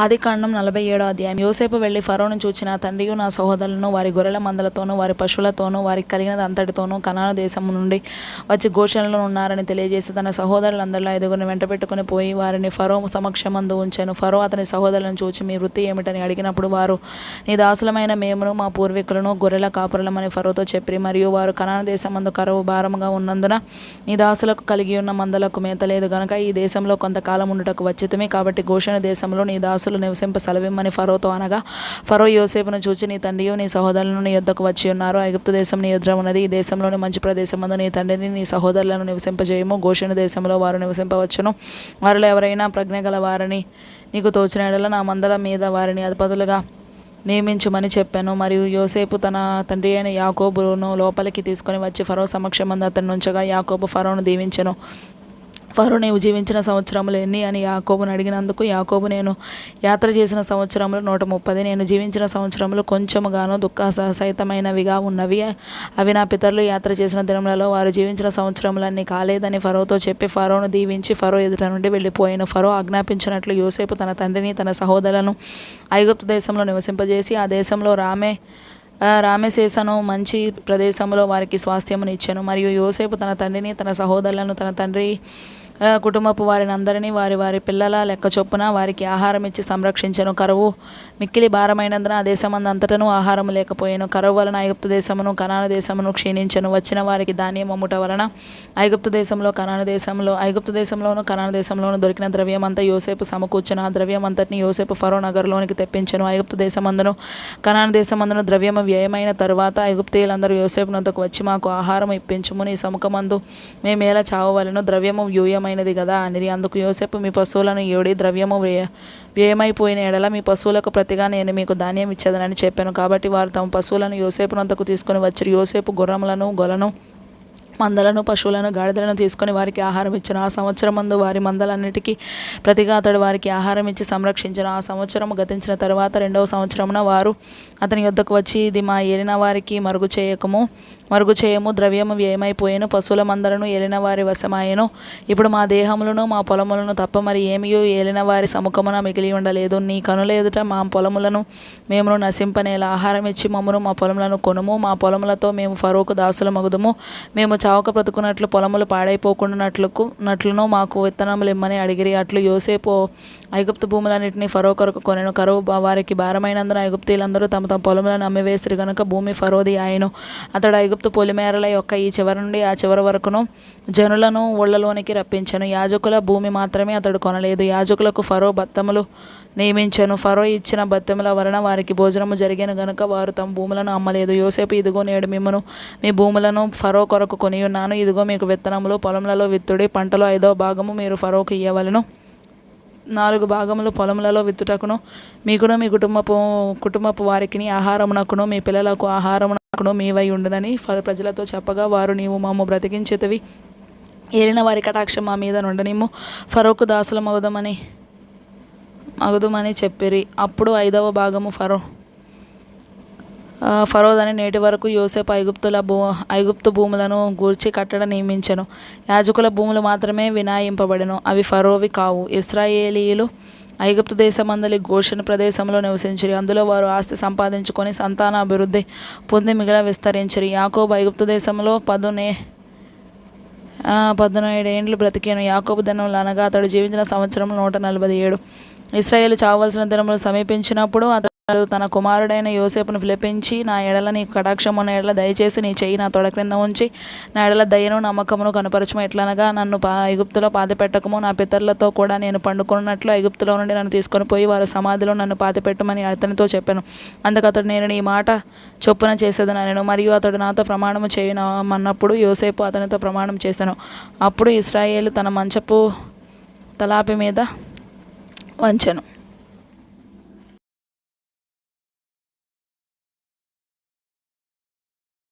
ఆదికాండం 47వ అధ్యాయం. యోసేపు వెళ్ళి ఫరోను చూచి, నా తండ్రియు నా సహోదరులను వారి గొర్రెల మందలతోనూ వారి పశువులతోనూ వారికి కలిగినది అంతటితోనూ కనాను దేశము నుండి వచ్చి గోషెనలో ఉన్నారని తెలియజేసి తన సహోదరులందరిలో 5గురిని వెంటబెట్టుకుని పోయి వారిని ఫరో సమక్షమందు ఉంచెను. ఫరో అతని సహోదరులను చూచి, మీ వృత్తి ఏమిటని అడిగినప్పుడు వారు, నీ దాసులమైన మేమును మా పూర్వీకులను గొర్రెల కాపురులమని ఫరోతో చెప్పిరి. మరియు వారు కనాను దేశమందు కరువు భారముగా ఉన్నందున నీ దాసులకు కలిగి ఉన్న మందలకు మేత లేదు గనుక ఈ దేశంలో కొంతకాలం ఉండుటకు వచ్చితిమి. కాబట్టి గోషెను దేశంలో నీ దాసులు నివసింప సెలవిమ్మని ఫరోతో అనగా, ఫరో యోసేపును చూచి, నీ తండ్రియు నీ సహోదరులను నీ యొద్దకు వచ్చి ఉన్నారు. ఐగుప్తు దేశం నీ ఎదుట ఉన్నది. ఈ దేశంలోని మంచి ప్రదేశమందు నీ తండ్రిని నీ సహోదరులను నివసింపజేయము. గోషెను దేశంలో వారు నివసింపవచ్చును. వారిలో ఎవరైనా ప్రజ్ఞ గల వారిని నీకు తోచిన యెడల నా మందల మీద వారిని అధిపతులుగా నియమించుమని చెప్పాను. మరియు యోసేపు తన తండ్రి అయిన యాకోబును లోపలికి తీసుకొని వచ్చి ఫరో సమక్షమందు అతన్ని ఉంచగా యాకోబు ఫరోను దీవించెను. ఫరో, నీవు జీవించిన సంవత్సరములు ఎన్ని అని యాకోబును అడిగినందుకు యాకోబు, నేను యాత్ర చేసిన సంవత్సరములు 130. నేను జీవించిన సంవత్సరములు కొంచెముగాను దుఃఖ సహితమైనవిగా ఉన్నవి. అవి నా పితరులు యాత్ర చేసిన దినములలో వారు జీవించిన సంవత్సరములన్నీ కాలేదని ఫరోతో చెప్పి ఫరోను దీవించి ఫరో ఎదుట నుండి వెళ్ళిపోయాను. ఫరో ఆజ్ఞాపించినట్లు యోసేపు తన తండ్రిని తన సహోదరులను ఐగుప్తు దేశంలో నివసింపజేసి ఆ దేశంలో రామెసేసను మంచి ప్రదేశంలో వారికి స్వాస్థ్యమునిచ్చెను. మరియు యోసేపు తన తండ్రిని తన సహోదరులను తన తండ్రి కుటుంబపు వారిని అందరినీ వారి వారి పిల్లల లెక్క చొప్పున వారికి ఆహారం ఇచ్చి సంరక్షించెను. కరువు మిక్కిలి భారమైనందున ఆ దేశమందంతటను ఆహారం లేకపోయాను. కరువు వలన ఐగుప్తు దేశమును కనాను దేశమును క్షీణించెను. వచ్చిన వారికి ధాన్యం అమ్ముట వలన ఐగుప్తు దేశంలోను కనాను దేశంలోను దొరికిన ద్రవ్యమంతా యోసేపు సమకూర్చెను. ఆ ద్రవ్యమంతటిని యోసేపు ఫరో నగరులోనికి తెప్పించెను. ఐగుప్తు దేశమందును కనాను దేశమందును ద్రవ్యము వ్యయమైన తరువాత ఐగుప్తీయులందరూ యోసేపునొద్దకు వచ్చి, మాకు ఆహారం ఇప్పించుము, నీ సముఖమందు మేమేలా చావవలెను, ద్రవ్యము వ్యయమైనది కదా అనిరి. అందుకు యోసేపు, మీ పశువులను ఏడి, ద్రవ్యము వ్యయమైపోయిన ఎడల మీ పశువులకు ప్రతిగా నేను మీకు ధాన్యం ఇచ్చేదనని చెప్పాను. కాబట్టి వారు తమ పశువులను యోసేపునొద్దకు తీసుకొని వచ్చిరి. యోసేపు గుర్రములను గొలను మందలను పశువులను గాడిదలను తీసుకొని వారికి ఆహారం ఇచ్చెను. ఆ సంవత్సరమందు వారి మందలన్నిటికీ ప్రతిగా అతడు వారికి ఆహారం ఇచ్చి సంరక్షించెను. ఆ సంవత్సరము గతించిన తరువాత 2వ సంవత్సరమున వారు అతని యొద్దకు వచ్చి, ఇది మా ఏలిన వారికి మరుగు చేయము, ద్రవ్యము వ్యయమైపోయేను, పశువుల మందలను ఏలిన వారి వశమాయెను. ఇప్పుడు మా దేహములను మా పొలములను తప్ప మరి ఏమియూ ఏలిన వారి సముఖమున మిగిలి ఉండలేదు. నీ కనుల ఎదుట మా పొలములను మేము నశింపనేలా ఆహారం ఇచ్చి మమ్మును మా పొలములను కొనుము. మా పొలములతో మేము ఫరోకు దాసుల మగుదుము. మేము చావక బ్రతుకున్నట్లు పొలములు పాడైపోకుండానట్లును మాకు విత్తనములు ఇమ్మని అడిగిరి. అట్లు యోసేపు ఐగుప్తు భూములన్నింటినీ ఫరో కొరకు కొనెను. కరువు వారికి భారమైనందున ఐగుప్తీయులందరూ తమ తమ పొలములను అమ్మివేసిరి గనుక భూమి ఫరోది ఆయను. అతడు ఐగుప్తు పొలిమేరల యొక్క ఈ చివరి నుండి ఆ చివరి వరకును జనులను ఊళ్ళలోనికి రప్పించెను. యాజకుల భూమి మాత్రమే అతడు కొనలేదు. యాజకులకు ఫరో బత్తములు నియమించెను. ఫరో ఇచ్చిన బత్తెముల వలన వారికి భోజనము జరిగేను గనుక వారు తమ భూములను అమ్మలేదు. యోసేపు, ఇదిగో నేడు మిమ్మును మీ భూములను ఫరో కొరకు కొనియున్నాను. ఇదిగో మీకు విత్తనములు, పొలములలో విత్తుడి. పంటలో 5వ భాగము మీరు ఫరోకు ఇయ్యవలెను. 4 భాగములు పొలములలో విత్తుటకును మీకును మీ కుటుంబపు వారికిని ఆహారమునకును మీ పిల్లలకు ఆహారమునకును మీవై ఉండునని ప్రజలతో చెప్పగా వారు, నీవు మమ్ము బ్రతికించితివి, ఏలిన వారి కటాక్షం మా మీద నుండనిమ్ము, ఫరోకు దాసుల మగుదుమని చెప్పిరి. అప్పుడు 5వ భాగము ఫరోదని నేటి వరకు యోసేపు ఐగుప్తు భూములను గూర్చి కట్టడ నియమించెను. యాజకుల భూములు మాత్రమే వినాయింపబడెను, అవి ఫరోవి కావు. ఇశ్రాయేలీయులు ఐగుప్తు దేశమందలి గోషెను ప్రదేశంలో నివసించిరి. అందులో వారు ఆస్తి సంపాదించుకొని సంతాన అభివృద్ధి పొంది మిగిలిన విస్తరించిరి. యాకోబు ఐగుప్తు దేశంలో 17 ఏండ్లు బ్రతికేను. యాకోబు దినములు అనగా అతడు జీవించిన సంవత్సరం 147. ఇశ్రాయేలు చావవలసిన దినములు సమీపించినప్పుడు అతడు తన కుమారుడైన యోసేపును పిలిపించి, నా ఎడల నీకు కటాక్షం ఉన్న ఎడల దయచేసి నీ చెయ్యి నా తొడ క్రింద ఉంచి నా ఎడల దయను నమ్మకమును కనుపరచుము. ఎట్లనగా నన్ను ఐగుప్తులో పాతిపెట్టకము, నా పితరులతో కూడా నేను పండుకున్నట్లు ఐగుప్తులో నుండి నన్ను తీసుకొని పోయి వారి సమాధిలో నన్ను పాతిపెట్టమని అతనితో చెప్పాను. అందుకు అతడు, నేను నీ మాట చొప్పున చేసేదనెను. మరియు అతడు నాతో ప్రమాణము చేయమన్నప్పుడు యోసేపు అతనితో ప్రమాణం చేశాను. అప్పుడు ఇశ్రాయేలు తన మంచపు తలాపి మీద వంచెను.